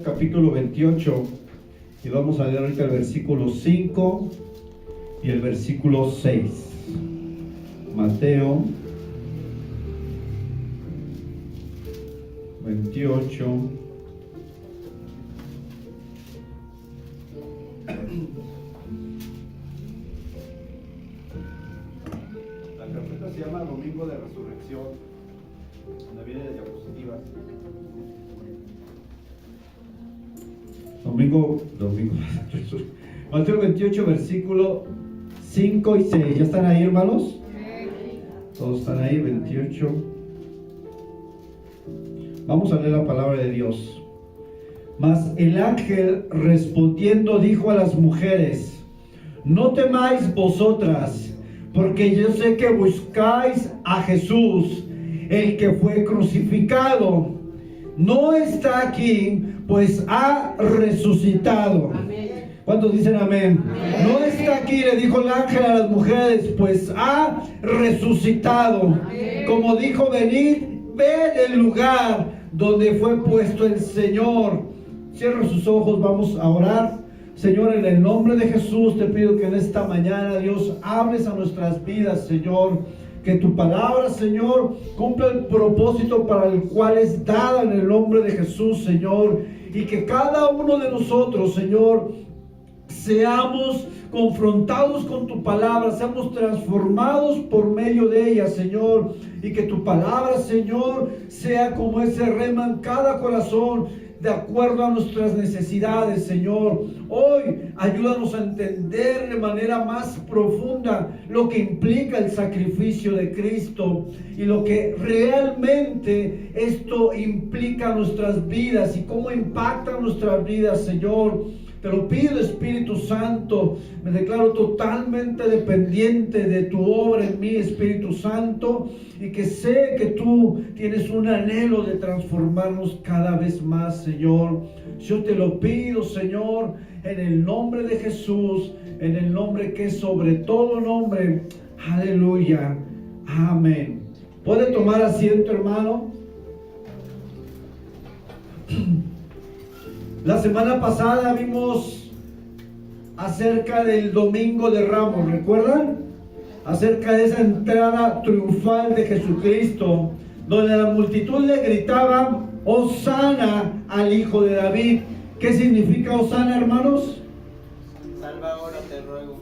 Capítulo 28 y vamos a leer ahorita el versículo 5 y el versículo 6. Mateo 28 la carpeta se llama Domingo de Resurrección, donde viene de diapositivas. Domingo, Mateo 28, versículo 5 y 6. ¿Ya están ahí, hermanos? Todos están ahí, 28. Vamos a leer la palabra de Dios. Mas el ángel respondiendo dijo a las mujeres: no temáis vosotras, porque yo sé que buscáis a Jesús, el que fue crucificado. No está aquí, pues ha resucitado. Amén. ¿Cuántos dicen amén? Amén? No está aquí, le dijo el ángel a las mujeres, pues ha resucitado. Amén. Como dijo, venid, ved el lugar donde fue puesto el Señor. Cierra sus ojos, vamos a orar. Señor, en el nombre de Jesús te pido que en esta mañana, Dios, hables a nuestras vidas, Señor. Que tu palabra, Señor, cumpla el propósito para el cual es dada en el nombre de Jesús, Señor. Y que cada uno de nosotros, Señor, seamos confrontados con tu palabra, seamos transformados por medio de ella, Señor. Y que tu palabra, Señor, sea como ese rema en cada corazón, de acuerdo a nuestras necesidades, Señor. Hoy ayúdanos a entender de manera más profunda lo que implica el sacrificio de Cristo y lo que realmente esto implica en nuestras vidas y cómo impacta nuestras vidas, Señor. Te lo pido, Espíritu Santo, me declaro totalmente dependiente de tu obra en mí, Espíritu Santo, y que sé que tú tienes un anhelo de transformarnos cada vez más, Señor. Yo te lo pido, Señor, en el nombre de Jesús, en el nombre que es sobre todo nombre. Aleluya. Amén. ¿Puede tomar asiento, hermano? La semana pasada vimos acerca del Domingo de Ramos, ¿recuerdan? Acerca de esa entrada triunfal de Jesucristo, donde la multitud le gritaba: Hosana al Hijo de David. ¿Qué significa Hosana, hermanos? Salva ahora, te ruego.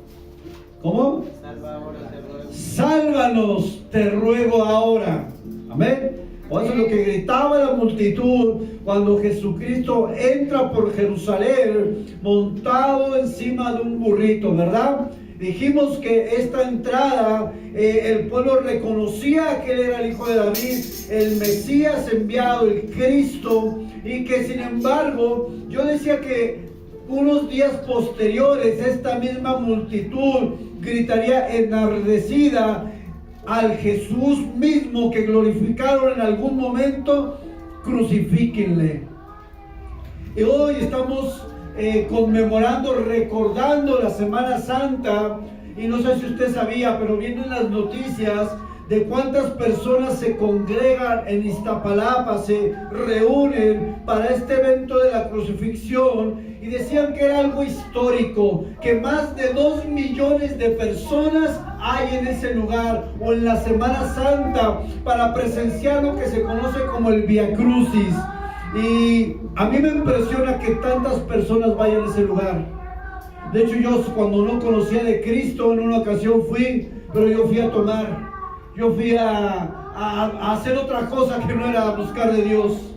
¿Cómo? Salva ahora, te ruego. Sálvanos, te ruego ahora. Amén. O eso es lo que gritaba la multitud cuando Jesucristo entra por Jerusalén montado encima de un burrito, ¿verdad? Dijimos que esta entrada, el pueblo reconocía que él era el Hijo de David, el Mesías enviado, el Cristo, y que sin embargo, yo decía que unos días posteriores esta misma multitud gritaría enardecida al Jesús mismo que glorificaron en algún momento: crucifíquenle. Y hoy estamos conmemorando, recordando la Semana Santa, y no sé si usted sabía, pero viendo en las noticias de cuántas personas se congregan en Iztapalapa, se reúnen para este evento de la crucifixión, y decían que era algo histórico, que más de 2 millones de personas hay en ese lugar, o en la Semana Santa, para presenciar lo que se conoce como el Vía Crucis. Y a mí me impresiona que tantas personas vayan a ese lugar. De hecho, yo cuando no conocía de Cristo, en una ocasión fui, pero yo fui a tomar. Yo fui a hacer otra cosa que no era buscar de Dios.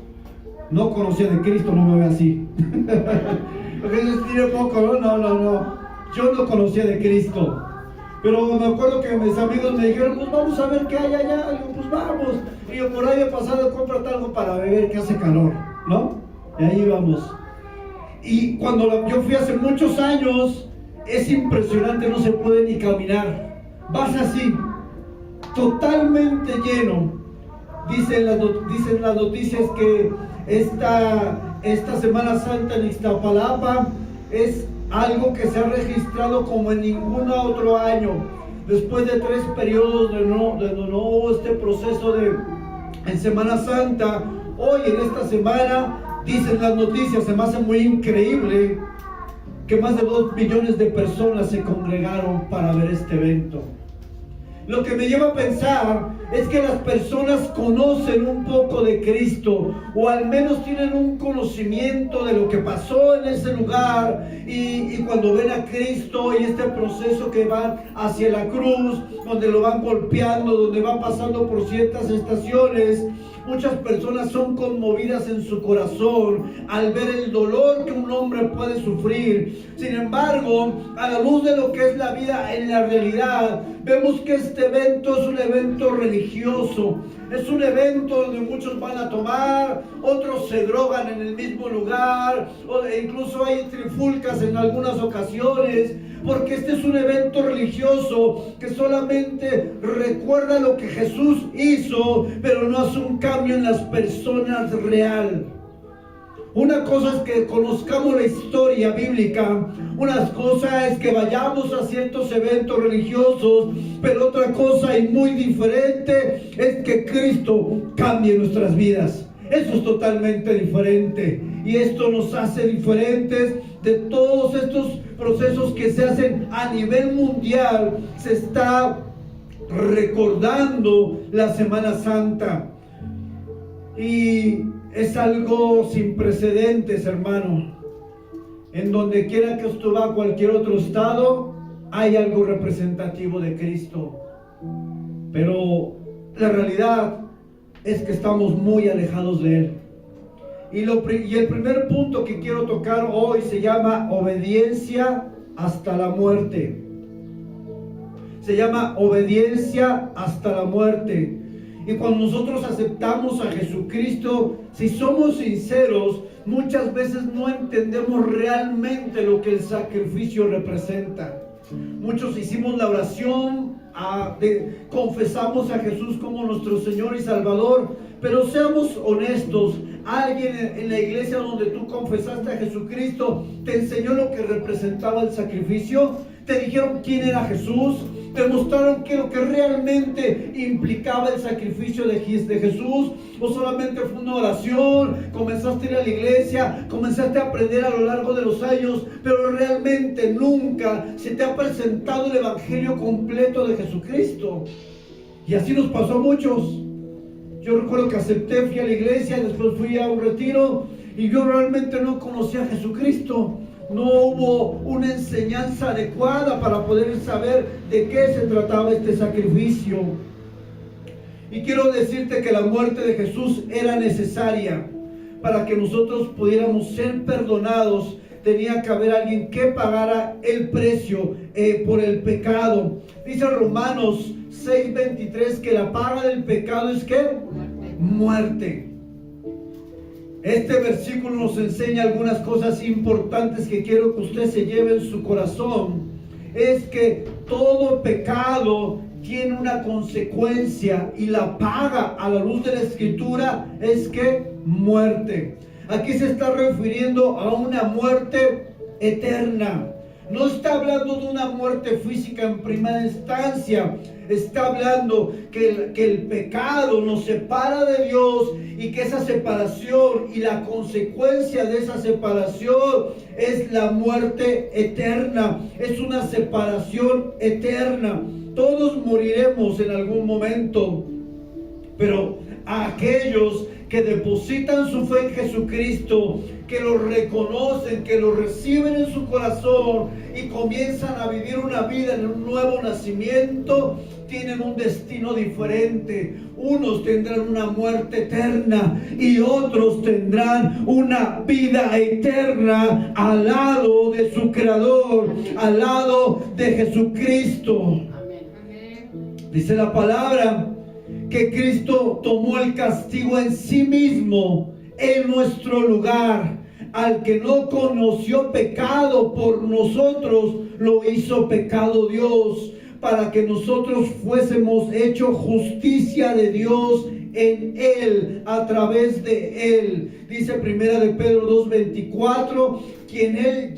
No conocía de Cristo, no me ve así. Porque yo diré poco, no. Yo no conocía de Cristo. Pero me acuerdo que mis amigos me dijeron: pues vamos a ver qué hay allá. Y yo, pues vamos. Y yo, por ahí he pasado, cómprate algo para beber, que hace calor, ¿no? Y ahí vamos. Y cuando yo fui hace muchos años, es impresionante, no se puede ni caminar. Vas así, totalmente lleno. Dicen las noticias que esta Semana Santa en Iztapalapa es algo que se ha registrado como en ningún otro año. Después de 3 periodos de no hubo este proceso en Semana Santa, hoy en esta semana Dicen las noticias, se me hace muy increíble que más de 2 millones de personas se congregaron para ver este evento. Lo que me lleva a pensar es que las personas conocen un poco de Cristo, o al menos tienen un conocimiento de lo que pasó en ese lugar, y cuando ven a Cristo y este proceso que va hacia la cruz, donde lo van golpeando, donde va pasando por ciertas estaciones, muchas personas son conmovidas en su corazón al ver el dolor que un hombre puede sufrir. Sin embargo, a la luz de lo que es la vida en la realidad, vemos que este evento es un evento religioso. Es un evento donde muchos van a tomar, otros se drogan en el mismo lugar, e incluso hay trifulcas en algunas ocasiones, porque este es un evento religioso que solamente recuerda lo que Jesús hizo, pero no hace un cambio en las personas real. Una cosa es que conozcamos la historia bíblica, una cosa es que vayamos a ciertos eventos religiosos, pero otra cosa y muy diferente es que Cristo cambie nuestras vidas. Eso es totalmente diferente, y esto nos hace diferentes de todos estos procesos que se hacen a nivel mundial. Se está recordando la Semana Santa y es algo sin precedentes, hermano. En donde quiera que usted va a cualquier otro estado, hay algo representativo de Cristo. Pero la realidad es que estamos muy alejados de Él. Y el primer punto que quiero tocar hoy se llama obediencia hasta la muerte. Se llama obediencia hasta la muerte. Y cuando nosotros aceptamos a Jesucristo, si somos sinceros, muchas veces no entendemos realmente lo que el sacrificio representa. Muchos hicimos la oración, confesamos a Jesús como nuestro Señor y Salvador, pero seamos honestos. Alguien en la iglesia donde tú confesaste a Jesucristo te enseñó lo que representaba el sacrificio, te dijeron quién era Jesús, te mostraron qué es lo que realmente implicaba el sacrificio de Jesús, o solamente fue una oración, comenzaste a ir a la iglesia, comenzaste a aprender a lo largo de los años, pero realmente nunca se te ha presentado el evangelio completo de Jesucristo. Y así nos pasó a muchos. Yo recuerdo que acepté, fui a la iglesia, después fui a un retiro y yo realmente no conocía a Jesucristo. No hubo una enseñanza adecuada para poder saber de qué se trataba este sacrificio. Y quiero decirte que la muerte de Jesús era necesaria para que nosotros pudiéramos ser perdonados. Tenía que haber alguien que pagara el precio por el pecado. Dice Romanos 6:23 que la paga del pecado es ¿qué? Muerte. Este versículo nos enseña algunas cosas importantes que quiero que usted se lleve en su corazón. Es que todo pecado tiene una consecuencia, y la paga a la luz de la Escritura es que muerte. Aquí se está refiriendo a una muerte eterna. No está hablando de una muerte física en primera instancia. Está hablando que el pecado nos separa de Dios, y que esa separación y la consecuencia de esa separación es la muerte eterna. Es una separación eterna. Todos moriremos en algún momento, pero a aquellos que depositan su fe en Jesucristo, que lo reconocen, que lo reciben en su corazón y comienzan a vivir una vida en un nuevo nacimiento, tienen un destino diferente. Unos tendrán una muerte eterna y otros tendrán una vida eterna al lado de su Creador, al lado de Jesucristo. Dice la palabra que Cristo tomó el castigo en sí mismo en nuestro lugar. Al que no conoció pecado, por nosotros lo hizo pecado Dios, para que nosotros fuésemos hecho justicia de Dios en Él, a través de Él. Dice primera de Pedro 2:24, quien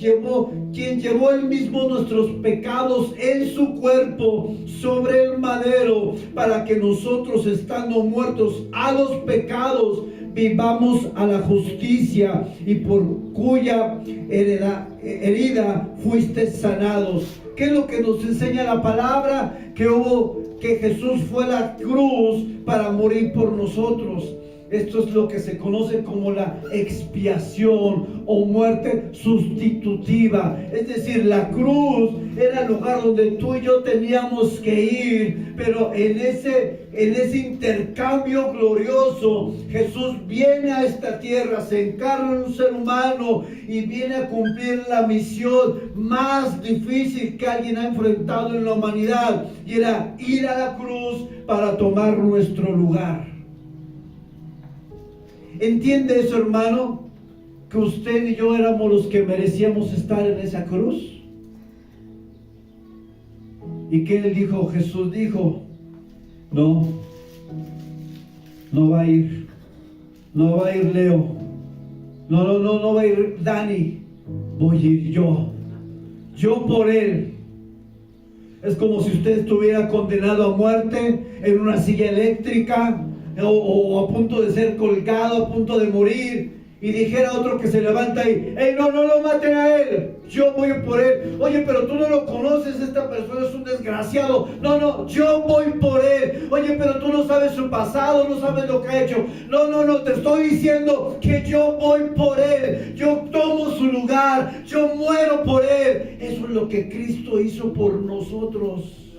llevó Él mismo nuestros pecados en su cuerpo sobre el madero, para que nosotros, estando muertos a los pecados, vivamos a la justicia y por cuya herida fuiste sanados. ¿Qué es lo que nos enseña la palabra? Que Jesús fue a la cruz para morir por nosotros. Esto es lo que se conoce como la expiación o muerte sustitutiva. Es decir, la cruz era el lugar donde tú y yo teníamos que ir, pero en ese intercambio glorioso, Jesús viene a esta tierra, se encarna en un ser humano y viene a cumplir la misión más difícil que alguien ha enfrentado en la humanidad, y era ir a la cruz para tomar nuestro lugar. ¿Entiende eso, hermano? Que usted y yo éramos los que merecíamos estar en esa cruz. ¿Y qué él dijo? Jesús dijo, no va a ir. No va a ir Leo. No va a ir Dani. Voy a ir yo. Yo por él. Es como si usted estuviera condenado a muerte en una silla eléctrica, o a punto de ser colgado, a punto de morir, y dijera otro que se levanta y, hey, no lo maten a él, yo voy por él. Oye, pero tú no lo conoces, esta persona es un desgraciado. No, yo voy por él. Oye, pero tú no sabes su pasado, no sabes lo que ha hecho. No, te estoy diciendo que yo voy por él, yo tomo su lugar, yo muero por él. Eso es lo que Cristo hizo por nosotros,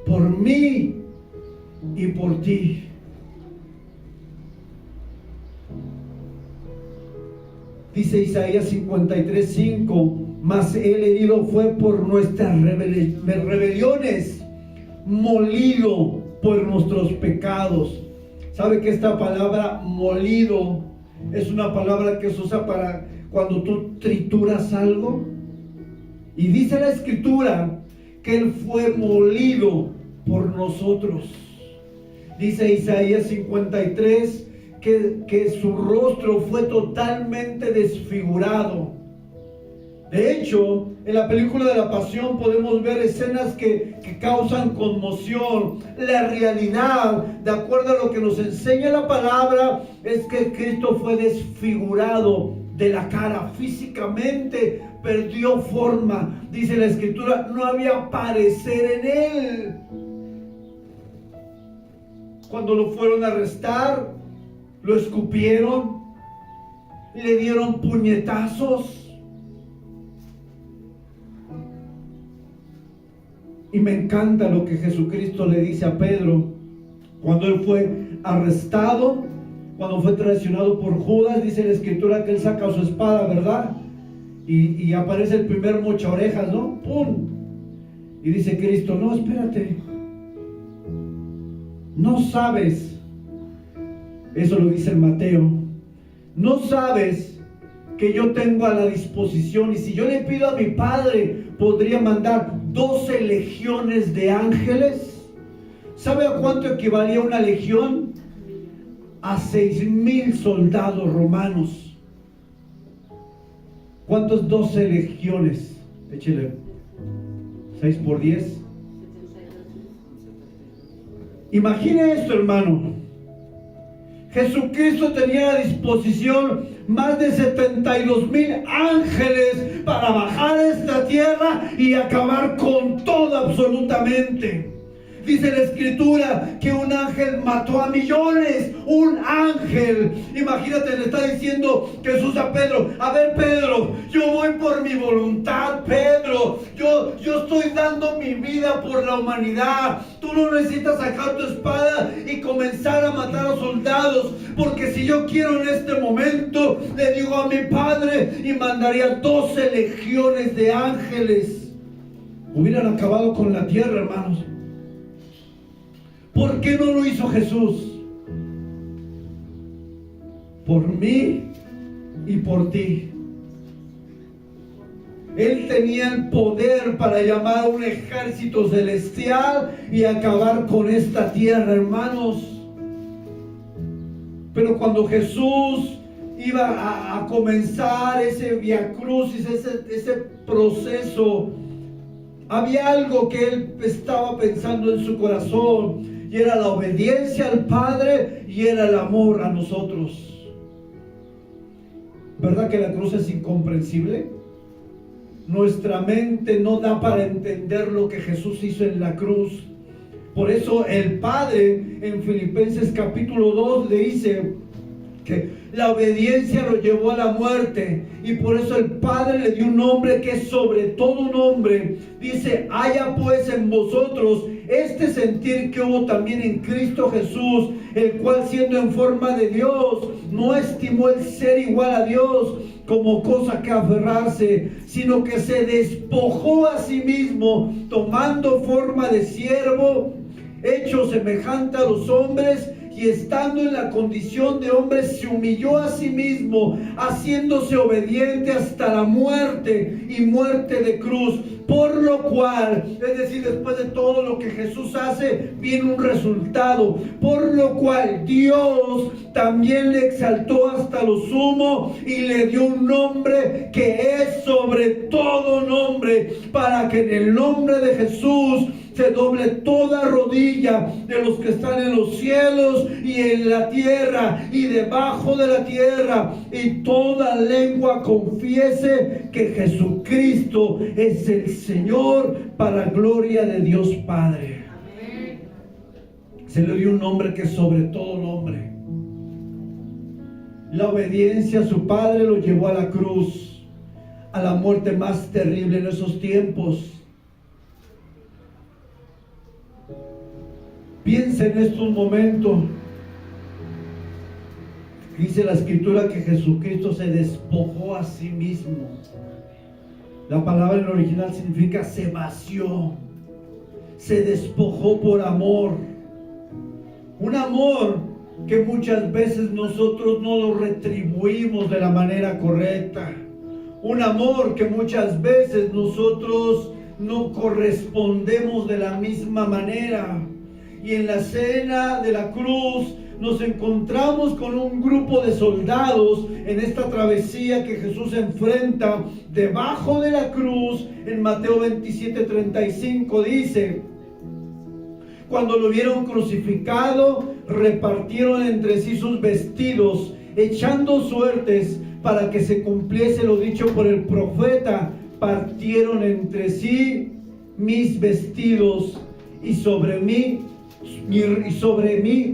por mí y por ti. Dice Isaías 53:5, mas él herido fue por nuestras rebeliones, molido por nuestros pecados. ¿Sabe que esta palabra molido es una palabra que se usa para cuando tú trituras algo? Y dice la Escritura que él fue molido por nosotros. Dice Isaías 53 que su rostro fue totalmente desfigurado. De hecho, en la película de la Pasión podemos ver escenas que causan conmoción. La realidad, de acuerdo a lo que nos enseña la palabra, es que Cristo fue desfigurado de la cara, físicamente perdió forma. Dice la Escritura, no había parecer en él. Cuando lo fueron a arrestar, lo escupieron, le dieron puñetazos. Y me encanta lo que Jesucristo le dice a Pedro cuando él fue arrestado, cuando fue traicionado por Judas. Dice la Escritura que él saca su espada, ¿verdad? Y aparece el primer mocha orejas, ¿no? ¡Pum! Y dice Cristo, no, espérate, no sabes. Eso lo dice en Mateo. No sabes que yo tengo a la disposición, y si yo le pido a mi Padre, podría mandar 12 legiones de ángeles. ¿Sabe a cuánto equivalía una legión? A 6,000 soldados romanos. ¿Cuántos 12 legiones? Échale 6 por 10. Imagine esto, hermano. Jesucristo tenía a disposición más de 72,000 ángeles para bajar a esta tierra y acabar con todo absolutamente. Dice la Escritura que un ángel mató a millones. Un ángel. Imagínate, le está diciendo Jesús a Pedro, a ver, Pedro, yo voy por mi voluntad, Pedro. Yo estoy dando mi vida por la humanidad. Tú no necesitas sacar tu espada y comenzar a matar a soldados, porque si yo quiero en este momento, le digo a mi Padre y mandaría 12 legiones de ángeles. Hubieran acabado con la tierra, hermanos. ¿Por qué no lo hizo Jesús? Por mí y por ti. Él tenía el poder para llamar a un ejército celestial y acabar con esta tierra, hermanos. Pero cuando Jesús iba a comenzar ese viacrucis, ese proceso, había algo que él estaba pensando en su corazón. y era la obediencia al Padre y era el amor a nosotros. ¿Verdad que la cruz es incomprensible? Nuestra mente no da para entender lo que Jesús hizo en la cruz. Por eso el Padre en Filipenses capítulo 2 le dice que la obediencia lo llevó a la muerte, y por eso el Padre le dio un nombre que es sobre todo nombre. Dice: haya pues en vosotros este sentir que hubo también en Cristo Jesús, el cual, siendo en forma de Dios, no estimó el ser igual a Dios como cosa que aferrarse, sino que se despojó a sí mismo, tomando forma de siervo, hecho semejante a los hombres, y estando en la condición de hombre, se humilló a sí mismo, haciéndose obediente hasta la muerte, y muerte de cruz. Por lo cual, es decir, después de todo lo que Jesús hace, viene un resultado. Por lo cual Dios también le exaltó hasta lo sumo y le dio un nombre que es sobre todo nombre, para que en el nombre de Jesús se doble toda rodilla de los que están en los cielos y en la tierra y debajo de la tierra, y toda lengua confiese que Jesucristo es el Señor, para gloria de Dios Padre. Se le dio un nombre que es sobre todo nombre. La obediencia a su Padre lo llevó a la cruz, a la muerte más terrible en esos tiempos. Piensa en esto un momento. Dice la Escritura que Jesucristo se despojó a sí mismo. La palabra en original significa se vació, se despojó por amor. Un amor que muchas veces nosotros no lo retribuimos de la manera correcta. Un amor que muchas veces nosotros no correspondemos de la misma manera. Y en la cena de la cruz nos encontramos con un grupo de soldados en esta travesía que Jesús enfrenta debajo de la cruz. En Mateo 27:35 dice: cuando lo vieron crucificado, repartieron entre sí sus vestidos, echando suertes para que se cumpliese lo dicho por el profeta: partieron entre sí mis vestidos, y sobre mí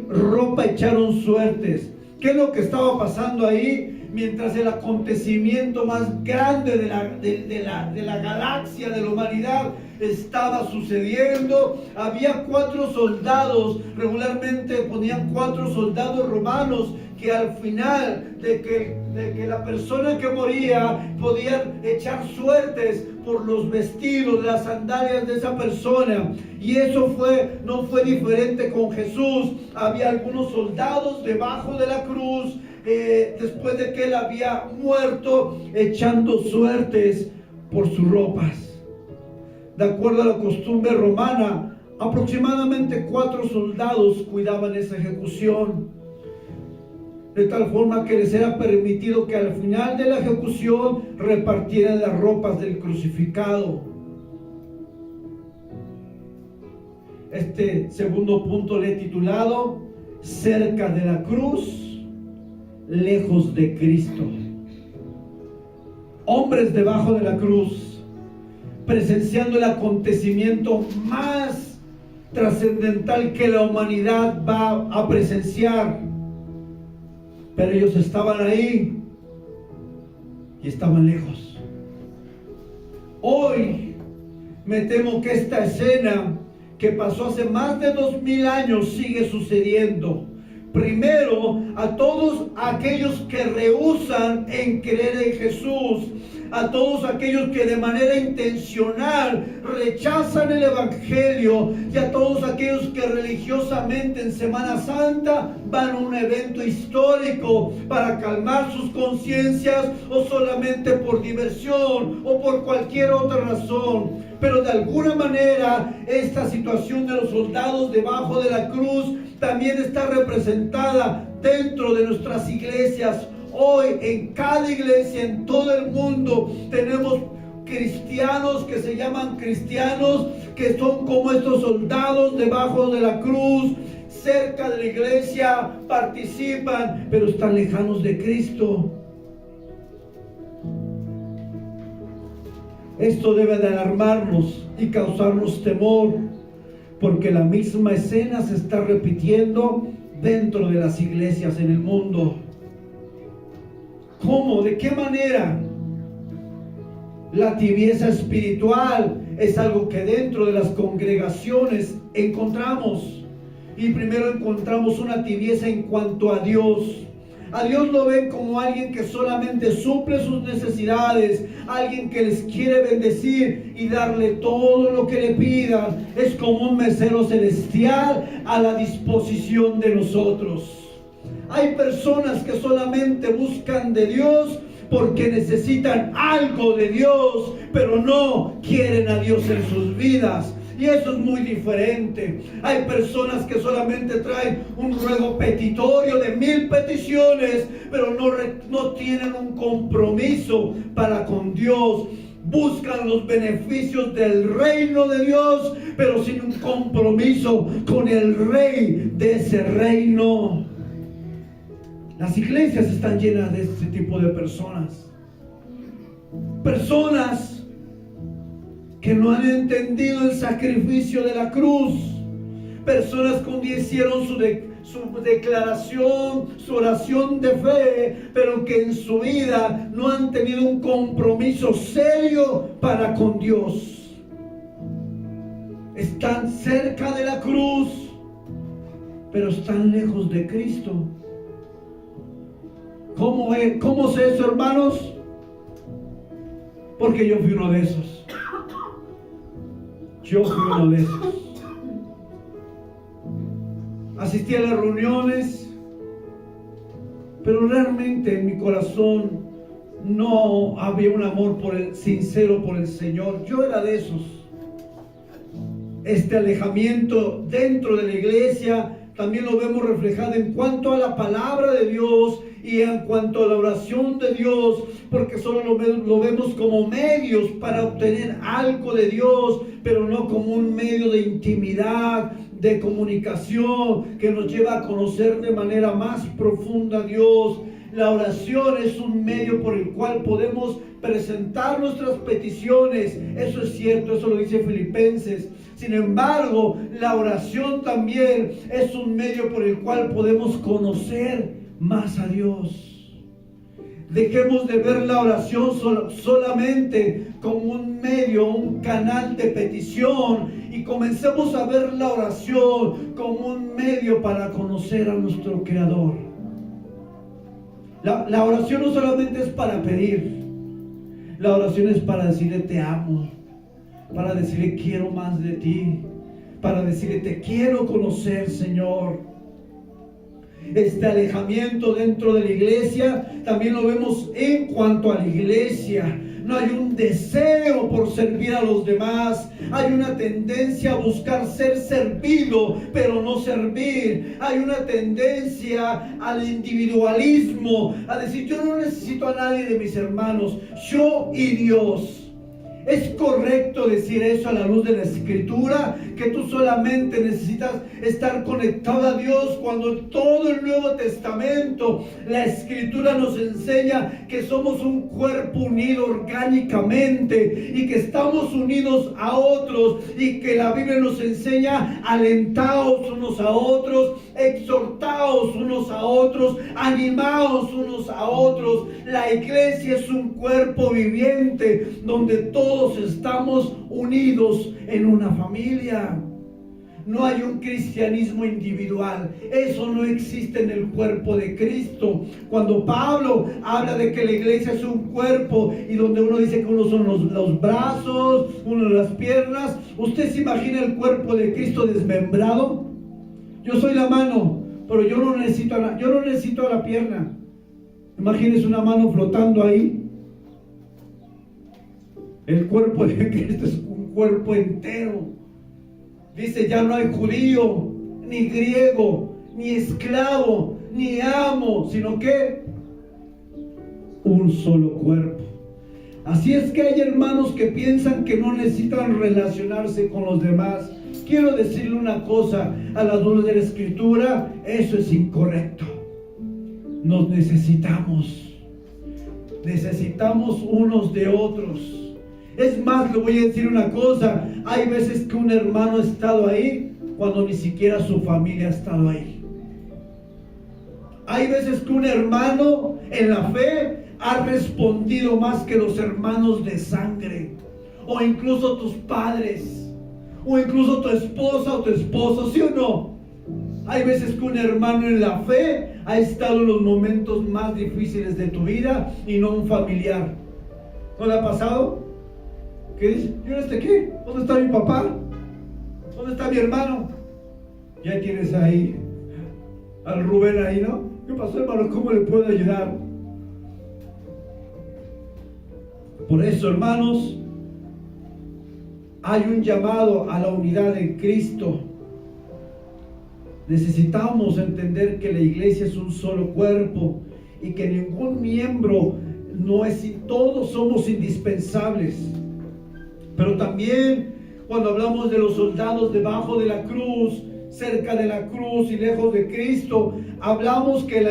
ropa echaron suertes. ¿Qué es lo que estaba pasando ahí? Mientras el acontecimiento más grande de la galaxia, de la humanidad, estaba sucediendo, había 4 soldados. Regularmente ponían 4 soldados romanos que al final de que la persona que moría podían echar suertes por los vestidos, las sandalias de esa persona. Y eso no fue diferente con Jesús. Había algunos soldados debajo de la cruz, después de que él había muerto, echando suertes por sus ropas. De acuerdo a la costumbre romana, aproximadamente 4 soldados cuidaban esa ejecución, de tal forma que les era permitido que al final de la ejecución repartieran las ropas del crucificado. Este segundo punto le he titulado: cerca de la cruz, lejos de Cristo. Hombres debajo de la cruz, presenciando el acontecimiento más trascendental que la humanidad va a presenciar. Pero ellos estaban ahí y estaban lejos. Hoy me temo que esta escena que pasó hace más de 2000 años sigue sucediendo. Primero, a todos aquellos que rehúsan en creer en Jesús, a todos aquellos que de manera intencional rechazan el Evangelio, y a todos aquellos que religiosamente en Semana Santa van a un evento histórico para calmar sus conciencias, o solamente por diversión o por cualquier otra razón. Pero de alguna manera esta situación de los soldados debajo de la cruz también está representada dentro de nuestras iglesias. Hoy en cada iglesia en todo el mundo tenemos cristianos que se llaman cristianos, que son como estos soldados debajo de la cruz, cerca de la iglesia, participan, pero están lejanos de Cristo. Esto debe de alarmarnos y causarnos temor, porque la misma escena se está repitiendo dentro de las iglesias en el mundo. ¿Cómo? ¿De qué manera? La tibieza espiritual es algo que dentro de las congregaciones encontramos. Y primero encontramos una tibieza en cuanto a Dios. A Dios lo ven como alguien que solamente suple sus necesidades, alguien que les quiere bendecir y darle todo lo que le pidan. Es como un mesero celestial a la disposición de nosotros. Hay personas que solamente buscan de Dios porque necesitan algo de Dios, pero no quieren a Dios en sus vidas. Y eso es muy diferente. Hay personas que solamente traen un ruego petitorio de 1000 peticiones, pero no tienen un compromiso para con Dios. Buscan los beneficios del reino de Dios, pero sin un compromiso con el rey de ese reino. Las iglesias están llenas de este tipo de personas. Personas que no han entendido el sacrificio de la cruz. Personas que hicieron su declaración, su oración de fe, pero que en su vida no han tenido un compromiso serio para con Dios. Están cerca de la cruz, pero están lejos de Cristo. ¿Cómo sé eso, hermanos? Porque yo fui uno de esos. Yo fui uno de esos. Asistí a las reuniones, pero realmente en mi corazón no había un amor sincero por el Señor. Yo era de esos. Este alejamiento dentro de la iglesia también lo vemos reflejado en cuanto a la palabra de Dios y en cuanto a la oración de Dios, porque solo lo vemos como medios para obtener algo de Dios, pero no como un medio de intimidad, de comunicación que nos lleva a conocer de manera más profunda a Dios. La oración es un medio por el cual podemos presentar nuestras peticiones. Eso es cierto, eso lo dice Filipenses. Sin embargo, la oración también es un medio por el cual podemos conocer más a Dios. Dejemos de ver la oración solamente como un medio, un canal de petición, y comencemos a ver la oración como un medio para conocer a nuestro Creador. La oración no solamente es para pedir. La oración es para decirle te amo, para decirle quiero más de ti, para decirle te quiero conocer, Señor. Este alejamiento dentro de la iglesia también lo vemos en cuanto a la iglesia. No hay un deseo por servir a los demás. Hay una tendencia a buscar ser servido, pero no servir. Hay una tendencia al individualismo, a decir yo no necesito a nadie de mis hermanos, yo y Dios. ¿Es correcto decir eso a la luz de la Escritura? Que tú solamente necesitas estar conectado a Dios, cuando todo el Nuevo Testamento, la Escritura nos enseña que somos un cuerpo unido orgánicamente y que estamos unidos a otros, y que la Biblia nos enseña alentaos unos a otros, exhortaos unos a otros, animaos unos a otros. La iglesia es un cuerpo viviente donde todos estamos unidos en una familia. No hay un cristianismo individual. Eso no existe en el cuerpo de Cristo. Cuando Pablo habla de que la iglesia es un cuerpo, y donde uno dice que uno son los brazos, uno las piernas, ¿usted se imagina el cuerpo de Cristo desmembrado? Yo soy la mano, pero yo no necesito a la pierna. Imagínese una mano flotando ahí. El cuerpo de Cristo es un cuerpo entero. Dice, ya no hay judío, ni griego, ni esclavo, ni amo, sino que un solo cuerpo. Así es que hay hermanos que piensan que no necesitan relacionarse con los demás. Quiero decirle una cosa a la luz de la Escritura: eso es incorrecto. Nos necesitamos unos de otros. Es más, le voy a decir una cosa: hay veces que un hermano ha estado ahí cuando ni siquiera su familia ha estado ahí. Hay veces que un hermano en la fe ha respondido más que los hermanos de sangre, o incluso tus padres, o incluso tu esposa o tu esposo, ¿sí o no? Hay veces que un hermano en la fe ha estado en los momentos más difíciles de tu vida y no un familiar. ¿No le ha pasado? ¿Qué dice? ¿Yo no estoy aquí? ¿Dónde está mi papá? ¿Dónde está mi hermano? Ya tienes ahí al Rubén ahí, ¿no? ¿Qué pasó, hermano? ¿Cómo le puedo ayudar? Por eso, hermanos, hay un llamado a la unidad en Cristo. Necesitamos entender que la iglesia es un solo cuerpo y que ningún miembro no es, todos somos indispensables. Pero también cuando hablamos de los soldados debajo de la cruz, cerca de la cruz y lejos de Cristo, hablamos que el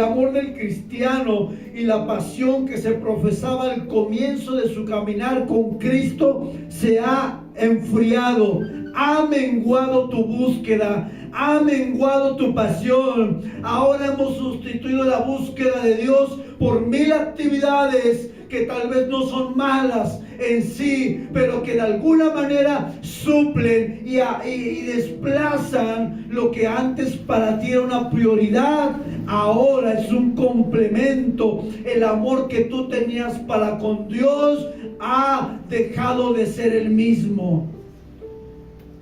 amor del cristiano y la pasión que se profesaba al comienzo de su caminar con Cristo se ha enfriado, ha menguado tu búsqueda, ha menguado tu pasión. Ahora hemos sustituido la búsqueda de Dios por 1000 actividades que tal vez no son malas en sí, pero que de alguna manera suplen y desplazan lo que antes para ti era una prioridad, ahora es un complemento. El amor que tú tenías para con Dios ha dejado de ser el mismo.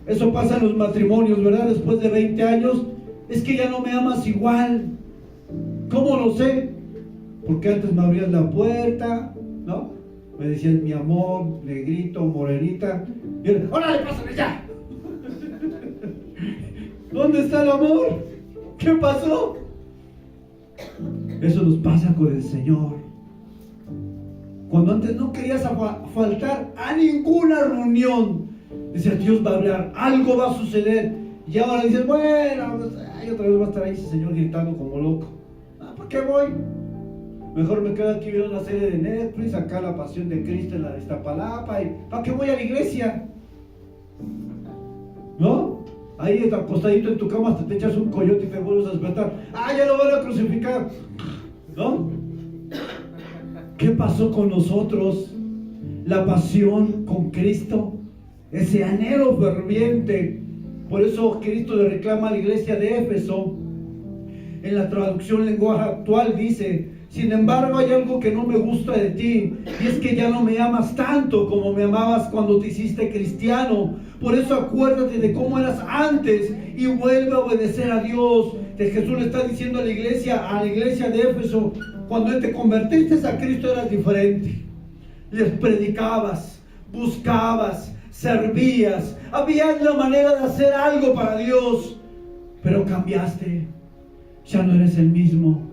Eso pasa en los matrimonios, ¿verdad? Después de 20 años, es que ya no me amas igual. ¿Cómo lo sé? Porque antes me abrías la puerta, ¿no? Me decías mi amor, negrito, morenita. Y yo, ¡órale, pásale ya! ¿Dónde está el amor? ¿Qué pasó? Eso nos pasa con el Señor. Cuando antes no querías faltar a ninguna reunión, decías, Dios va a hablar, algo va a suceder. Y ahora dices, bueno, pues, otra vez va a estar ahí ese Señor gritando como loco. ¿Por qué voy? Mejor me quedo aquí viendo una serie de Netflix, acá La Pasión de Cristo en la de Iztapalapa. ¿Y para qué voy a la iglesia? ¿No? Ahí acostadito en tu cama hasta te echas un coyote y te vuelves a despertar. Ya lo van a crucificar. ¿No? ¿Qué pasó con nosotros? La pasión con Cristo, ese anhelo ferviente. Por eso Cristo le reclama a la iglesia de Éfeso. En la traducción lenguaje actual dice: sin embargo, hay algo que no me gusta de ti, y es que ya no me amas tanto como me amabas cuando te hiciste cristiano. Por eso acuérdate de cómo eras antes y vuelve a obedecer a Dios. Jesús le está diciendo a la iglesia de Éfeso: cuando te convertiste a Cristo eras diferente. Les predicabas, buscabas, servías, había la manera de hacer algo para Dios, pero cambiaste, ya no eres el mismo.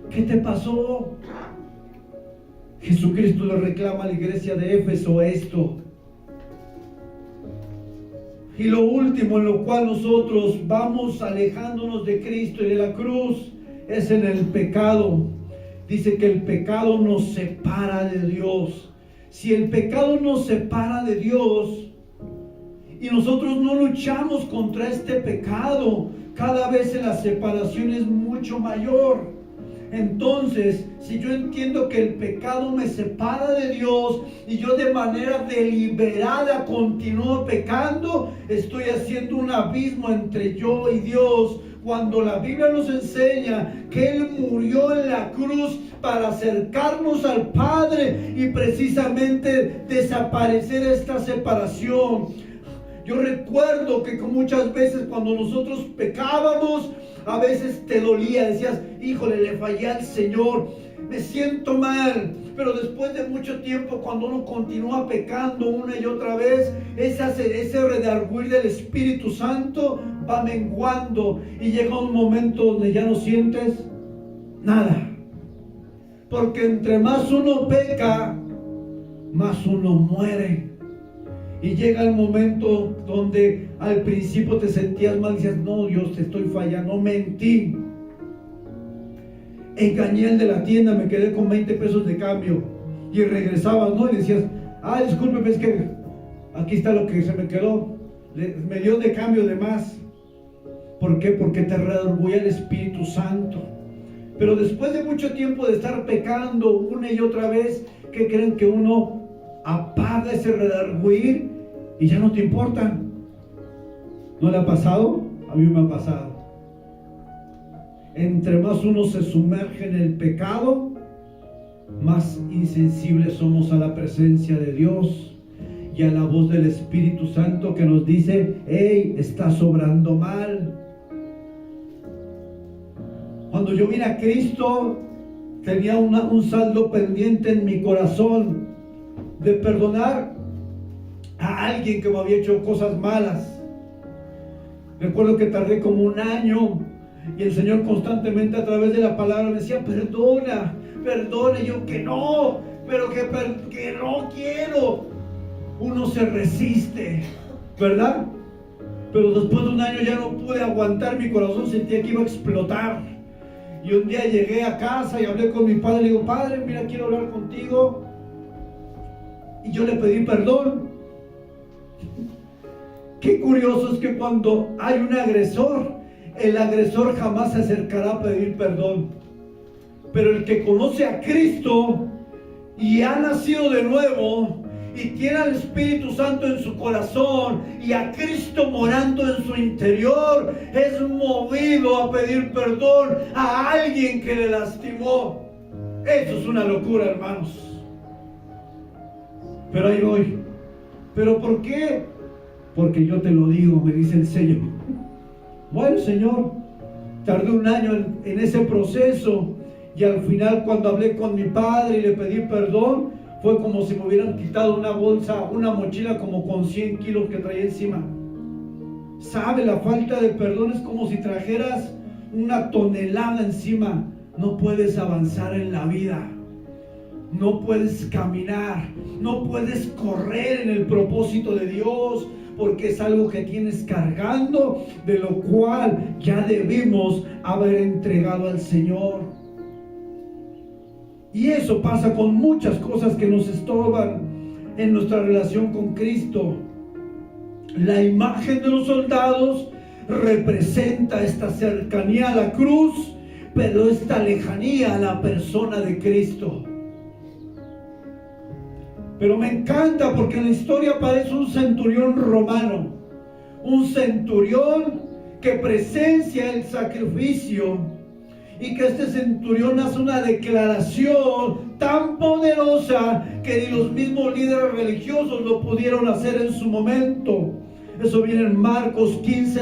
¿Qué te pasó? Jesucristo le reclama a la iglesia de Éfeso esto. Y lo último en lo cual nosotros vamos alejándonos de Cristo y de la cruz es en el pecado. Dice que el pecado nos separa de Dios. Si el pecado nos separa de Dios y nosotros no luchamos contra este pecado, cada vez la separación es mucho mayor. Entonces, si yo entiendo que el pecado me separa de Dios y yo de manera deliberada continúo pecando, estoy haciendo un abismo entre yo y Dios. Cuando la Biblia nos enseña que Él murió en la cruz para acercarnos al Padre y precisamente desaparecer esta separación. Yo recuerdo que muchas veces cuando nosotros pecábamos, a veces te dolía, decías, híjole, le fallé al Señor, me siento mal. Pero después de mucho tiempo, cuando uno continúa pecando una y otra vez, ese redarguir del Espíritu Santo va menguando y llega un momento donde ya no sientes nada. Porque entre más uno peca, más uno muere. Y llega el momento donde al principio te sentías mal y decías, no, Dios, te estoy fallando, mentí. Engañé al de la tienda, me quedé con 20 pesos de cambio. Y regresabas, ¿no? Y decías, discúlpeme, es que aquí está lo que se me quedó. Me dio de cambio de más. ¿Por qué? Porque te redarguía el Espíritu Santo. Pero después de mucho tiempo de estar pecando una y otra vez, ¿qué creen? Que uno apaga ese redarguir y ya no te importa. ¿No le ha pasado? A mí me ha pasado. Entre más uno se sumerge en el pecado, más insensibles somos a la presencia de Dios y a la voz del Espíritu Santo que nos dice, hey, estás obrando mal. Cuando yo vine a Cristo, tenía un saldo pendiente en mi corazón de perdonar a alguien que me había hecho cosas malas. Recuerdo que tardé como un año y el Señor constantemente a través de la palabra me decía, perdona, perdona. Y yo, que no, pero que no quiero. Uno se resiste, ¿verdad? Pero después de un año ya no pude aguantar, mi corazón sentía que iba a explotar. Y un día llegué a casa y hablé con mi padre, le digo, padre, mira, quiero hablar contigo. Y yo le pedí perdón. Qué curioso es que cuando hay un agresor, el agresor jamás se acercará a pedir perdón. Pero el que conoce a Cristo y ha nacido de nuevo y tiene al Espíritu Santo en su corazón y a Cristo morando en su interior, es movido a pedir perdón a alguien que le lastimó. Eso es una locura, hermanos. Pero ahí voy. ¿Pero por qué? Porque yo te lo digo, me dice el Señor. Bueno, Señor, tardé un año en ese proceso y al final cuando hablé con mi padre y le pedí perdón, fue como si me hubieran quitado una bolsa, una mochila como con 100 kilos que traía encima. ¿Sabe? La falta de perdón es como si trajeras una tonelada encima. No puedes avanzar en la vida. No puedes caminar. No puedes correr en el propósito de Dios. Porque es algo que tienes cargando, de lo cual ya debimos haber entregado al Señor. Y eso pasa con muchas cosas que nos estorban en nuestra relación con Cristo. La imagen de los soldados representa esta cercanía a la cruz, pero esta lejanía a la persona de Cristo. Pero me encanta porque en la historia aparece un centurión romano, un centurión que presencia el sacrificio. Y que este centurión hace una declaración tan poderosa que ni los mismos líderes religiosos lo pudieron hacer en su momento. Eso viene en Marcos 15,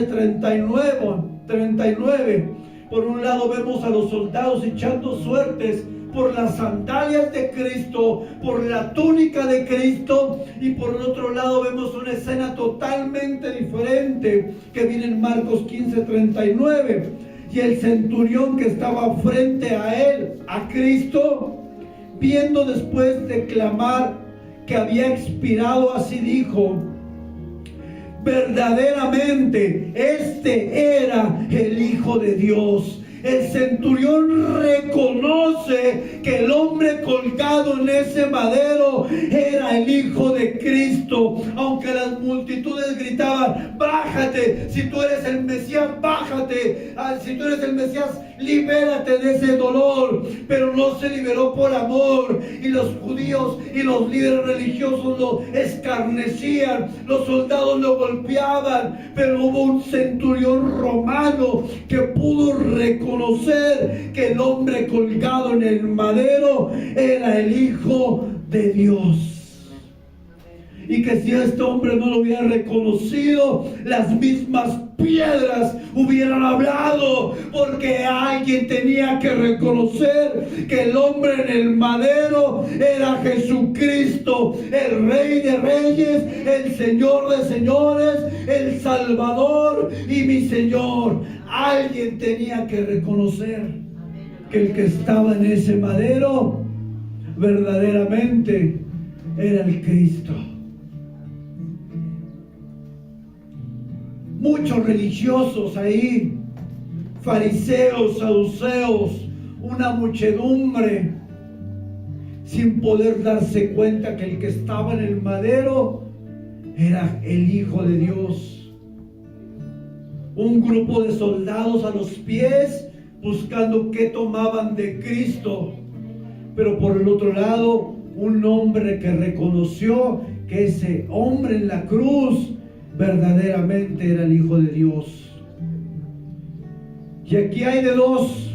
39. Por un lado vemos a los soldados echando suertes por las sandalias de Cristo, por la túnica de Cristo, y por el otro lado vemos una escena totalmente diferente que viene en Marcos 15, 39. Y el centurión que estaba frente a él, a Cristo, viendo después de clamar que había expirado, así dijo: verdaderamente este era el Hijo de Dios. El centurión reconoce que el hombre colgado en ese madero era el Hijo de Cristo. Aunque las multitudes gritaban: bájate, si tú eres el Mesías, bájate, si tú eres el Mesías, libérate de ese dolor. Pero no se liberó por amor, y los judíos y los líderes religiosos lo escarnecían, los soldados lo golpeaban. Pero hubo un centurión romano que pudo reconocer que el hombre colgado en el madero era el Hijo de Dios. Y que si este hombre no lo hubiera reconocido, las mismas piedras hubieran hablado, porque alguien tenía que reconocer que el hombre en el madero era Jesucristo, el Rey de Reyes, el Señor de Señores, el Salvador y mi Señor. Alguien tenía que reconocer que el que estaba en ese madero verdaderamente era el Cristo. Muchos religiosos ahí, fariseos, saduceos, una muchedumbre, sin poder darse cuenta que el que estaba en el madero era el Hijo de Dios. Un grupo de soldados a los pies buscando qué tomaban de Cristo, pero por el otro lado un hombre que reconoció que ese hombre en la cruz verdaderamente era el Hijo de Dios. Y aquí hay de dos: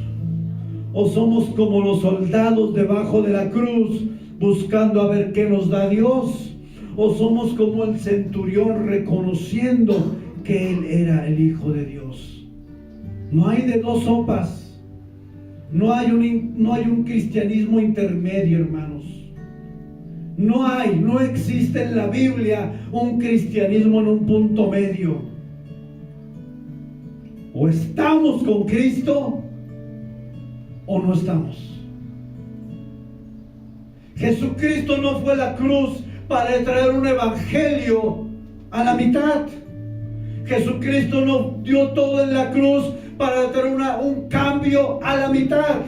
o somos como los soldados debajo de la cruz buscando a ver qué nos da Dios, o somos como el centurión reconociendo que Él era el Hijo de Dios. No hay de dos sopas. No hay un cristianismo intermedio, hermanos. No existe en la Biblia un cristianismo en un punto medio. O estamos con Cristo o no estamos. Jesucristo no fue a la cruz para traer un evangelio a la mitad. Jesucristo no dio todo en la cruz para traer un cambio a la mitad.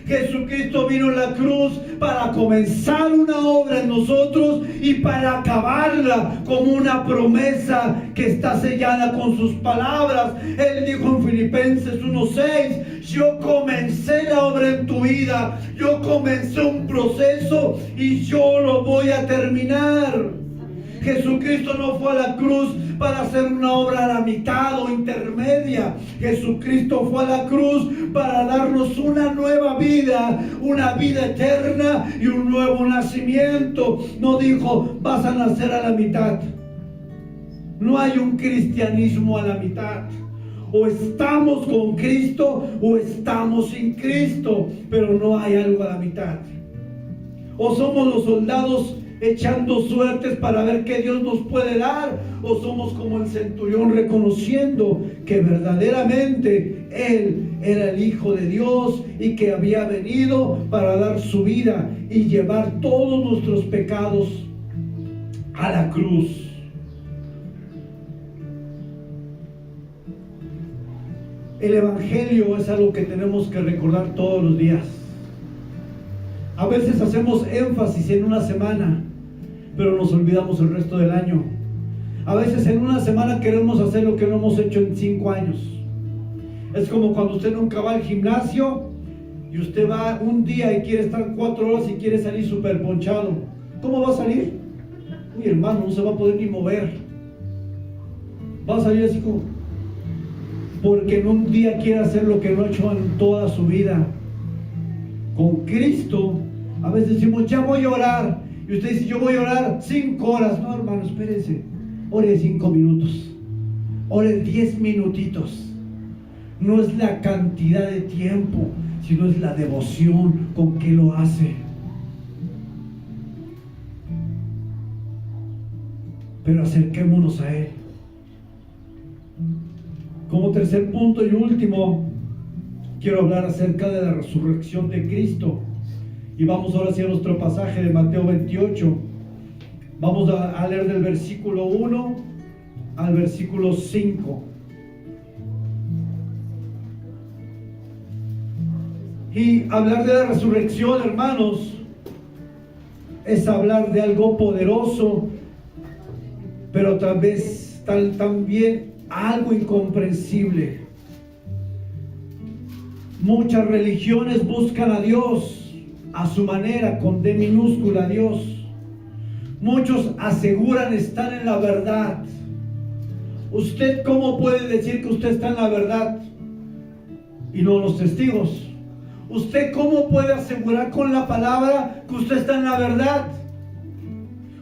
Jesucristo vino a la cruz para comenzar una obra en nosotros y para acabarla como una promesa que está sellada con sus palabras. Él dijo en Filipenses 1:6: yo comencé la obra en tu vida, yo comencé un proceso y yo lo voy a terminar. Jesucristo no fue a la cruz para hacer una obra a la mitad o intermedia. Jesucristo fue a la cruz para darnos una nueva vida, una vida eterna y un nuevo nacimiento. No dijo: vas a nacer a la mitad. No hay un cristianismo a la mitad. O estamos con Cristo o estamos sin Cristo, pero no hay algo a la mitad. O somos los soldados echando suertes para ver qué Dios nos puede dar, o somos como el centurión reconociendo que verdaderamente Él era el Hijo de Dios y que había venido para dar su vida y llevar todos nuestros pecados a la cruz. El Evangelio es algo que tenemos que recordar todos los días. A veces hacemos énfasis en una semana, pero nos olvidamos el resto del año. A veces en una semana queremos hacer lo que no hemos hecho en 5 años. Es como cuando usted nunca va al gimnasio y usted va un día y quiere estar 4 horas y quiere salir súper ponchado. ¿Cómo va a salir? Uy, hermano, no se va a poder ni mover. Va a salir así como... porque en un día quiere hacer lo que no ha hecho en toda su vida. Con Cristo, a veces decimos: ya voy a orar. Y usted dice: yo voy a orar 5 horas. No, hermano, espérese. Ore 5 minutos. Ore 10 minutitos. No es la cantidad de tiempo, sino es la devoción con que lo hace. Pero acerquémonos a Él. Como tercer punto y último, quiero hablar acerca de la resurrección de Cristo. Y vamos ahora hacia nuestro pasaje de Mateo 28. Vamos a leer del versículo 1 al versículo 5. Y hablar de la resurrección, hermanos, es hablar de algo poderoso, pero tal vez también algo incomprensible. Muchas religiones buscan a Dios a su manera, con D minúscula, Dios. Muchos aseguran estar en la verdad. ¿Usted cómo puede decir que usted está en la verdad y no los testigos? ¿Usted cómo puede asegurar con la palabra que usted está en la verdad?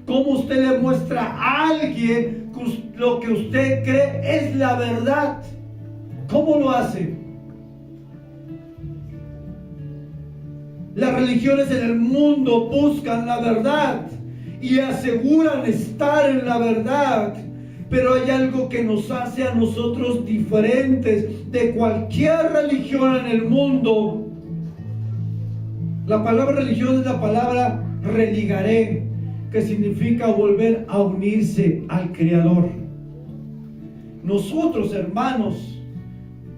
¿Cómo usted le muestra a alguien que lo que usted cree es la verdad? ¿Cómo lo hace? Las religiones en el mundo buscan la verdad y aseguran estar en la verdad, pero hay algo que nos hace a nosotros diferentes de cualquier religión en el mundo. La palabra religión es la palabra religaré, que significa volver a unirse al Creador. Nosotros, hermanos,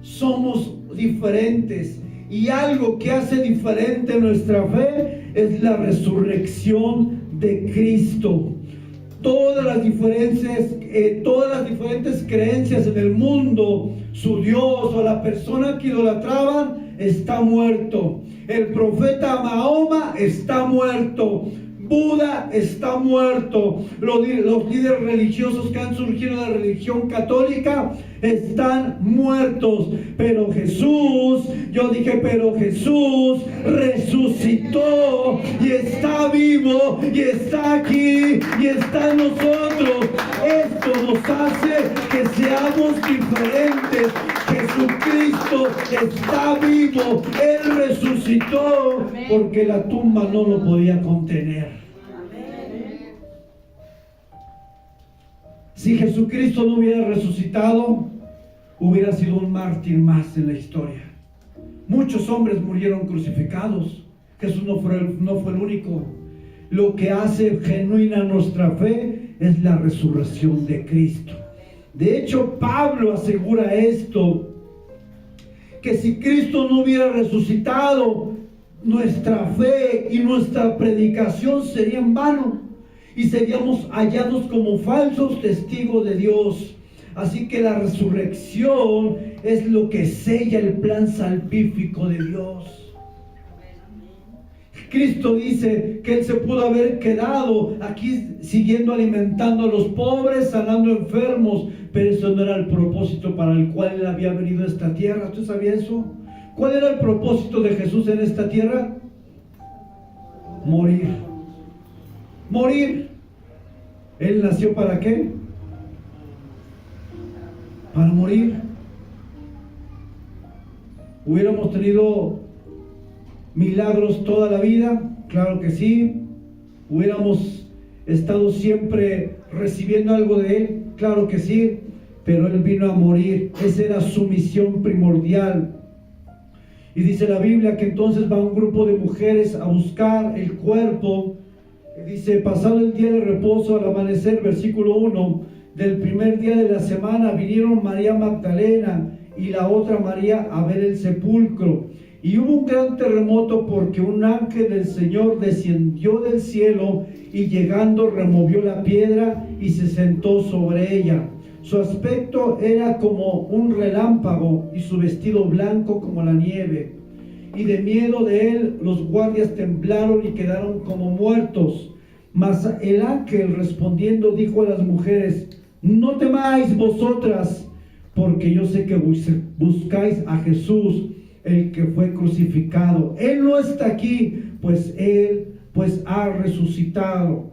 somos diferentes, y algo que hace diferente nuestra fe es la resurrección de Cristo. Todas las diferentes creencias en el mundo, su Dios o la persona que idolatraban está muerto. El profeta Mahoma está muerto. Buda está muerto. Los líderes religiosos que han surgido de la religión católica están muertos. Pero Jesús resucitó y está vivo y está aquí y está en nosotros. Esto nos hace que seamos diferentes. Jesucristo está vivo. Él resucitó porque la tumba no lo podía contener. Si Jesucristo no hubiera resucitado, hubiera sido un mártir más en la historia. Muchos hombres murieron crucificados. Jesús no fue el único. Lo que hace genuina nuestra fe es la resurrección de Cristo. De hecho, Pablo asegura esto, que si Cristo no hubiera resucitado, nuestra fe y nuestra predicación sería en vano y seríamos hallados como falsos testigos de Dios. Así que la resurrección es lo que sella el plan salvífico de Dios. Cristo dice que Él se pudo haber quedado aquí siguiendo alimentando a los pobres, sanando enfermos, pero eso no era el propósito para el cual Él había venido a esta tierra. ¿Usted sabía eso? ¿Cuál era el propósito de Jesús en esta tierra? Morir. Morir. ¿Él nació para qué? Para morir. ¿Hubiéramos tenido milagros toda la vida? Claro que sí. ¿Hubiéramos estado siempre recibiendo algo de Él? Claro que sí. Pero Él vino a morir. Esa era su misión primordial. Y dice la Biblia que entonces va un grupo de mujeres a buscar el cuerpo. Dice, pasado el día de reposo, al amanecer, versículo 1, del primer día de la semana, vinieron María Magdalena y la otra María a ver el sepulcro. Y hubo un gran terremoto porque un ángel del Señor descendió del cielo y llegando removió la piedra y se sentó sobre ella. Su aspecto era como un relámpago y su vestido blanco como la nieve. Y de miedo de él los guardias temblaron y quedaron como muertos. Mas el ángel respondiendo dijo a las mujeres: no temáis vosotras, porque yo sé que buscáis a Jesús, el que fue crucificado. Él no está aquí, pues él ha resucitado.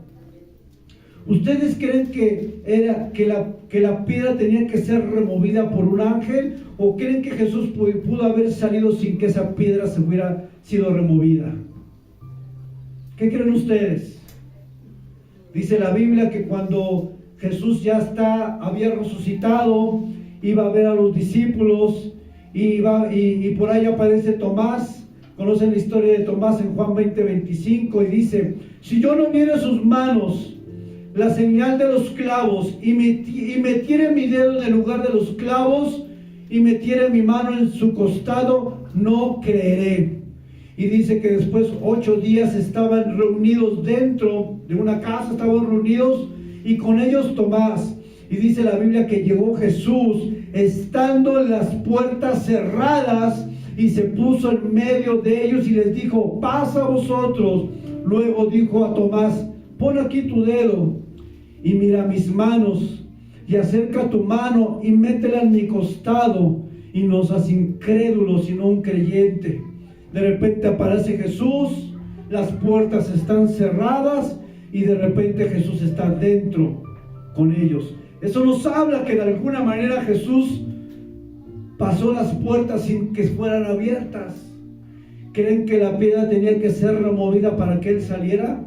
¿Ustedes creen que la piedra tenía que ser removida por un ángel? ¿O creen que Jesús pudo haber salido sin que esa piedra se hubiera sido removida? ¿Qué creen ustedes? Dice la Biblia que cuando Jesús había resucitado, iba a ver a los discípulos y por ahí aparece Tomás. Conocen la historia de Tomás en Juan 20:25 y dice: si yo no viera sus manos, la señal de los clavos, y metiere mi dedo en el lugar de los clavos, y metiere mi mano en su costado, no creeré. Y dice que después 8 días estaban reunidos dentro de una casa, estaban reunidos, y con ellos Tomás. Y dice la Biblia que llegó Jesús, estando las puertas cerradas, y se puso en medio de ellos y les dijo: pasa a vosotros. Luego dijo a Tomás: pon aquí tu dedo y mira mis manos, y acerca tu mano y métela en mi costado, y no seas incrédulo sino un creyente. De repente aparece Jesús, las puertas están cerradas y de repente Jesús está dentro con ellos. Eso nos habla que de alguna manera Jesús pasó las puertas sin que fueran abiertas. ¿Creen que la piedra tenía que ser removida para que Él saliera?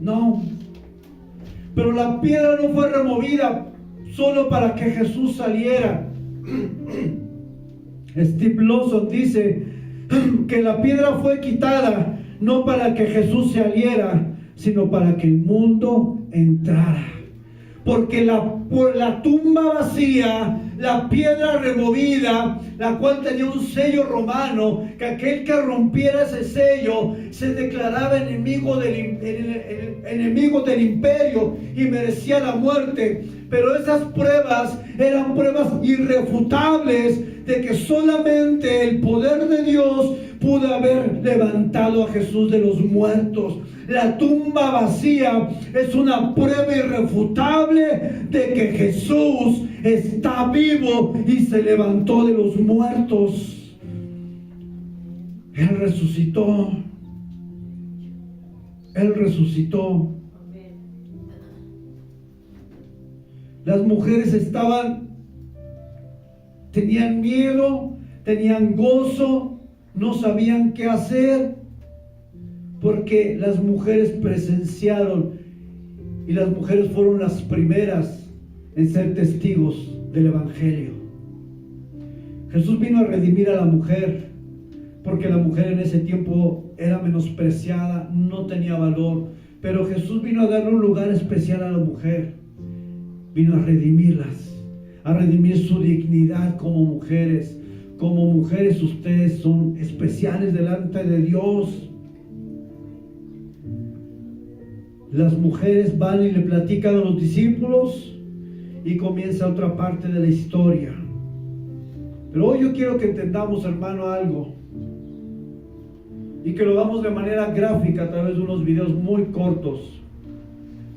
No. Pero la piedra no fue removida solo para que Jesús saliera. Steve Lawson dice que la piedra fue quitada no para que Jesús saliera, sino para que el mundo entrara. Porque por la tumba vacía, la piedra removida, la cual tenía un sello romano, que aquel que rompiera ese sello se declaraba enemigo del imperio y merecía la muerte. Pero esas pruebas eran pruebas irrefutables de que solamente el poder de Dios pudo haber levantado a Jesús de los muertos. La tumba vacía es una prueba irrefutable de que Jesús está vivo y se levantó de los muertos. Él resucitó. Él resucitó. Las mujeres tenían miedo, tenían gozo, no sabían qué hacer, porque las mujeres presenciaron, y las mujeres fueron las primeras en ser testigos del Evangelio. Jesús vino a redimir a la mujer, porque la mujer en ese tiempo era menospreciada, no tenía valor, pero Jesús vino a darle un lugar especial a la mujer. Vino a redimirlas, a redimir su dignidad como mujeres. Como mujeres ustedes son especiales delante de Dios. Las mujeres van y le platican a los discípulos y comienza otra parte de la historia. Pero hoy yo quiero que entendamos, hermano, algo, y que lo hagamos de manera gráfica a través de unos videos muy cortos.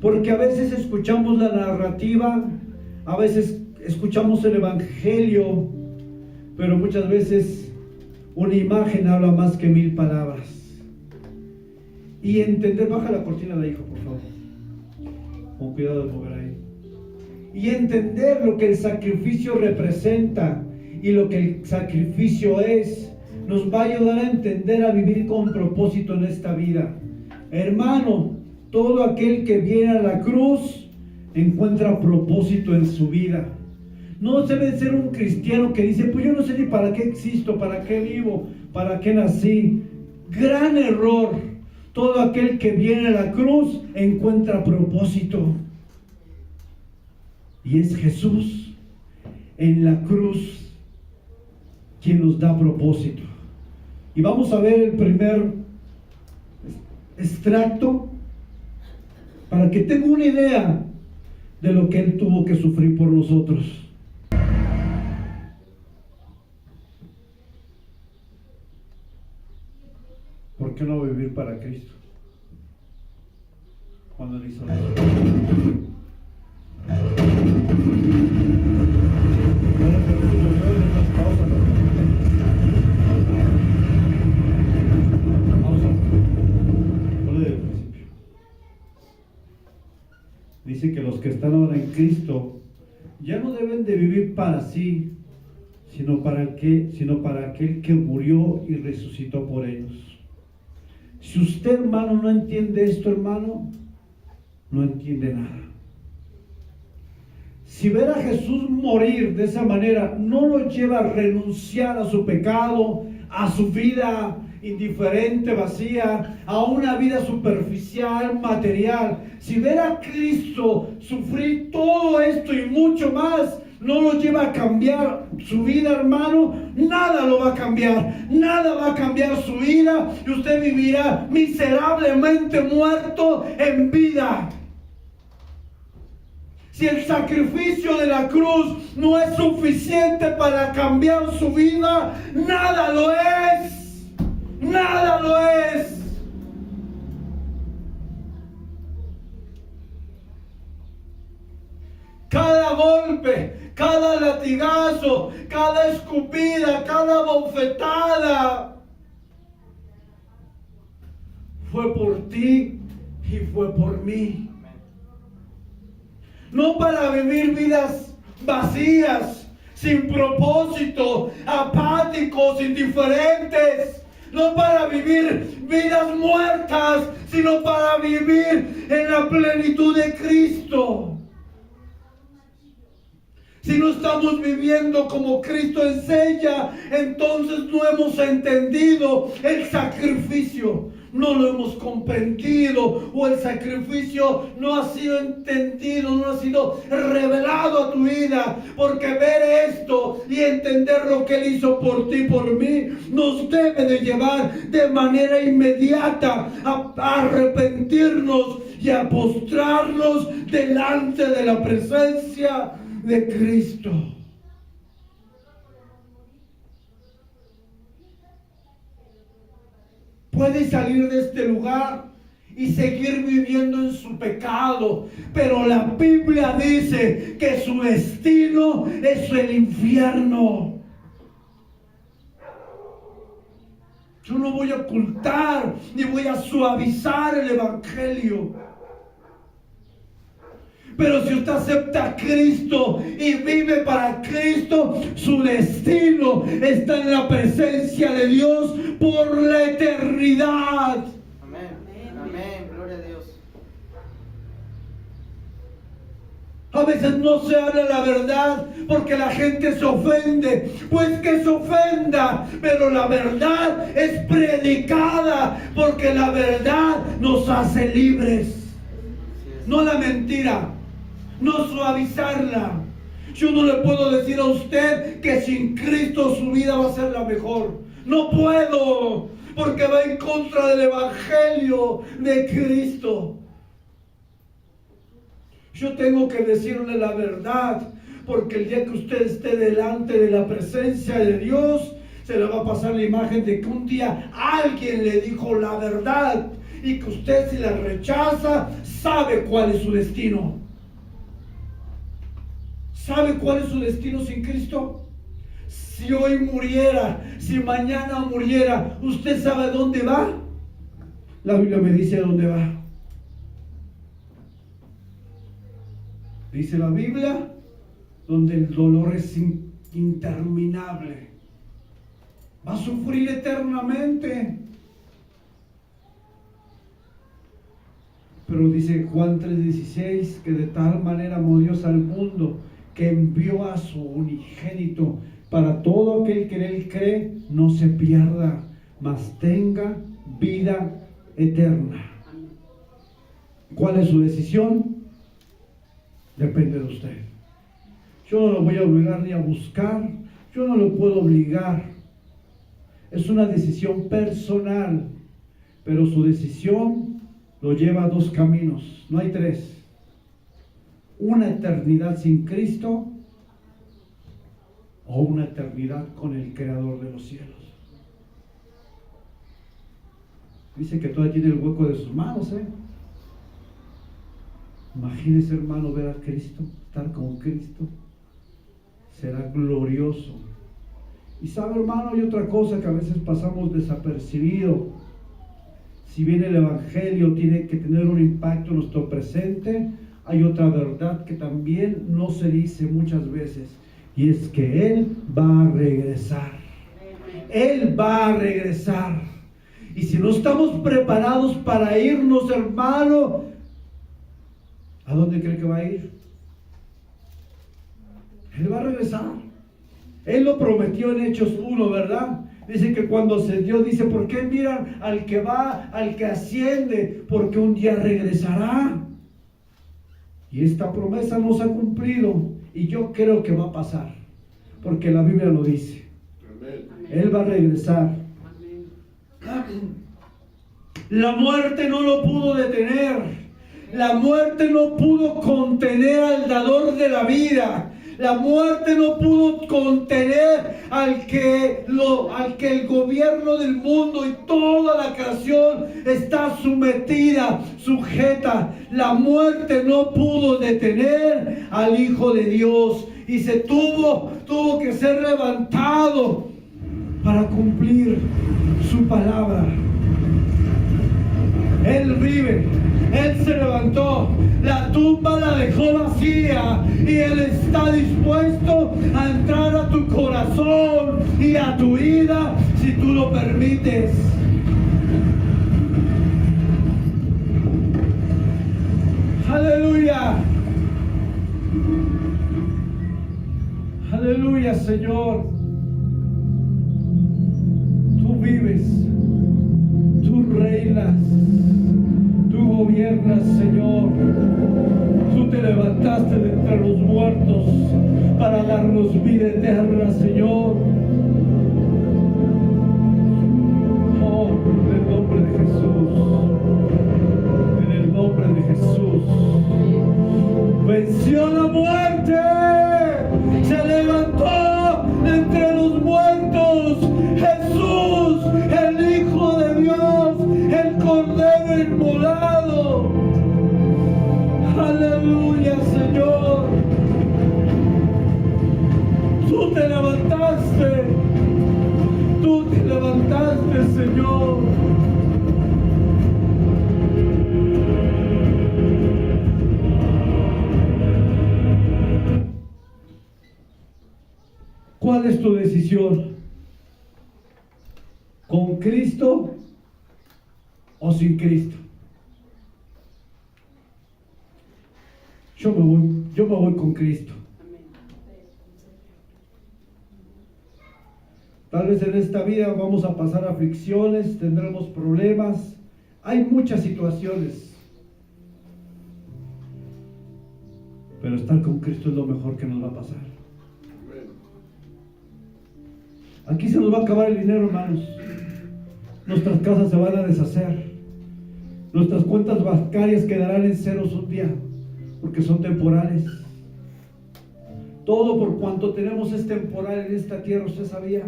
Porque a veces escuchamos la narrativa, a veces escuchamos el Evangelio, pero muchas veces una imagen habla más que 1000 palabras. Y entender, baja la cortina de hijo, por favor, con cuidado de mover ahí. Y entender lo que el sacrificio representa y lo que el sacrificio es, nos va a ayudar a entender, a vivir con propósito en esta vida. Hermano, todo aquel que viene a la cruz encuentra propósito en su vida. No debe ser un cristiano que dice, pues yo no sé ni para qué existo, para qué vivo, para qué nací. Gran error. Todo aquel que viene a la cruz encuentra propósito. Y es Jesús en la cruz quien nos da propósito. Y vamos a ver el primer extracto, para que tenga una idea de lo que Él tuvo que sufrir por nosotros. ¿Por qué no vivir para Cristo? Cuando Él hizo eso. Dice que los que están ahora en Cristo ya no deben de vivir para sí, sino para aquel que murió y resucitó por ellos. Si usted, hermano, no entiende esto, hermano, no entiende nada. Si ver a Jesús morir de esa manera no lo lleva a renunciar a su pecado, a su vida indiferente, vacía, a una vida superficial, material. Si ver a Cristo sufrir todo esto y mucho más no lo lleva a cambiar su vida, hermano, nada lo va a cambiar. Nada va a cambiar su vida y usted vivirá miserablemente muerto en vida. Si el sacrificio de la cruz no es suficiente para cambiar su vida, nada lo es. Nada lo es. Cada golpe, cada latigazo, cada escupida, cada bofetada fue por ti y fue por mí. No para vivir vidas vacías, sin propósito, apáticos, indiferentes. No para vivir vidas muertas, sino para vivir en la plenitud de Cristo. Si no estamos viviendo como Cristo enseña, entonces no hemos entendido el sacrificio. no lo hemos comprendido, o el sacrificio no ha sido entendido, no ha sido revelado a tu vida, porque ver esto y entender lo que Él hizo por ti, por mí, nos debe de llevar de manera inmediata a arrepentirnos y a postrarnos delante de la presencia de Cristo. Puede salir de este lugar y seguir viviendo en su pecado, pero la Biblia dice que su destino es el infierno. Yo no voy a ocultar ni voy a suavizar el evangelio. Pero si usted acepta a Cristo y vive para Cristo, su destino está en la presencia de Dios por la eternidad. Amén. Amén. Gloria a Dios. A veces no se habla la verdad porque la gente se ofende. Pues que se ofenda, pero la verdad es predicada porque la verdad nos hace libres. No la mentira, no suavizarla. Yo no le puedo decir a usted que sin Cristo su vida va a ser la mejor. No puedo, porque va en contra del evangelio de Cristo. Yo tengo que decirle la verdad, porque el día que usted esté delante de la presencia de Dios, se le va a pasar la imagen de que un día alguien le dijo la verdad, y que usted, si la rechaza, sabe cuál es su destino. ¿Sabe cuál es su destino sin Cristo? Si hoy muriera, si mañana muriera, ¿usted sabe dónde va? La Biblia me dice dónde va. Dice la Biblia, donde el dolor es interminable. Va a sufrir eternamente. Pero dice Juan 3:16, que de tal manera amó Dios al mundo, que envió a su unigénito, para todo aquel que en Él cree no se pierda, mas tenga vida eterna. ¿Cuál es su decisión? Depende de usted. Yo no lo voy a obligar ni a buscar, yo no lo puedo obligar. Es una decisión personal, pero su decisión lo lleva a dos caminos, no hay tres. Una eternidad sin Cristo o una eternidad con el Creador de los cielos. Dice que todavía tiene el hueco de sus manos, Imagínese, hermano, ver a Cristo, estar con Cristo. Será glorioso. Y sabe, hermano, hay otra cosa que a veces pasamos desapercibido. Si bien el evangelio tiene que tener un impacto en nuestro presente, hay otra verdad que también no se dice muchas veces, y es que Él va a regresar. Él va a regresar. Y si no estamos preparados para irnos, hermano, ¿a dónde cree que va a ir? Él va a regresar. Él lo prometió en Hechos 1, ¿verdad? Dice que cuando ascendió, dice, ¿por qué miran al que va, al que asciende? Porque un día regresará. Y esta promesa no se ha cumplido. Y yo creo que va a pasar. Porque la Biblia lo dice. Amén. Él va a regresar. Amén. La muerte no lo pudo detener. La muerte no pudo contener al dador de la vida. La muerte no pudo contener al que el gobierno del mundo y toda la creación está sujeta. La muerte no pudo detener al Hijo de Dios. Y se tuvo que ser levantado para cumplir su palabra. Él vive. Él se levantó, la tumba la dejó vacía y Él está dispuesto a entrar a tu corazón y a tu vida si tú lo permites. Aleluya. Aleluya, Señor. Tú vives, tú reinas. tierra, Señor. Tú te levantaste de entre los muertos para darnos vida eterna, Señor. Oh, en el nombre de Jesús. En el nombre de Jesús. Venció la muerte. Se levantó entre los muertos. Jesús, el Hijo de Dios, el Cordero inmolado. Aleluya, Señor. Tú te levantaste. Tú te levantaste, Señor. ¿Cuál es tu decisión? ¿Con Cristo o sin Cristo? Yo me voy con Cristo. Tal vez en esta vida vamos a pasar aflicciones, tendremos problemas. Hay muchas situaciones. Pero estar con Cristo es lo mejor que nos va a pasar. Aquí se nos va a acabar el dinero, hermanos. Nuestras casas se van a deshacer. Nuestras cuentas bancarias quedarán en ceros un día, porque son temporales. Todo por cuanto tenemos es temporal en esta tierra, ¿usted sabía?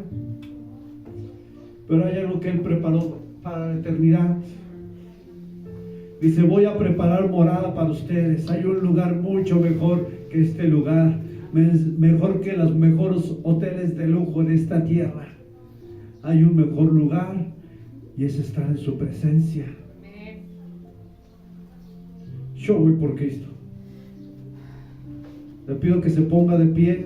Pero hay algo que Él preparó para la eternidad. Dice, voy a preparar morada para ustedes. Hay un lugar mucho mejor que este lugar. Mejor que los mejores hoteles de lujo de esta tierra. Hay un mejor lugar y es estar en su presencia. Yo voy por Cristo. Le pido que se ponga de pie.